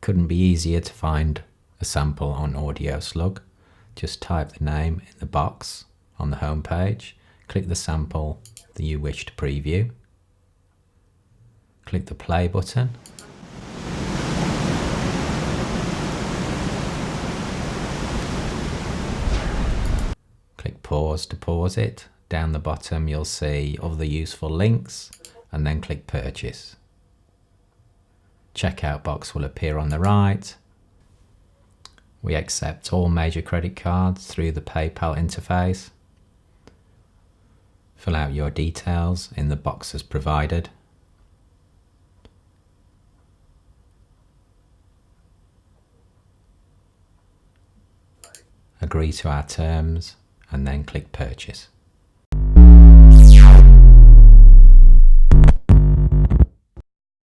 couldn't be easier to find a sample on Audioslug. Just type the name in the box on the home page, click the sample that you wish to preview, click the play button, click pause to pause it. Down the bottom you'll see other useful links and then click purchase. Checkout box will appear on the right. We accept all major credit cards through the PayPal interface. Fill out your details in the boxes provided. Agree to our terms and then click purchase.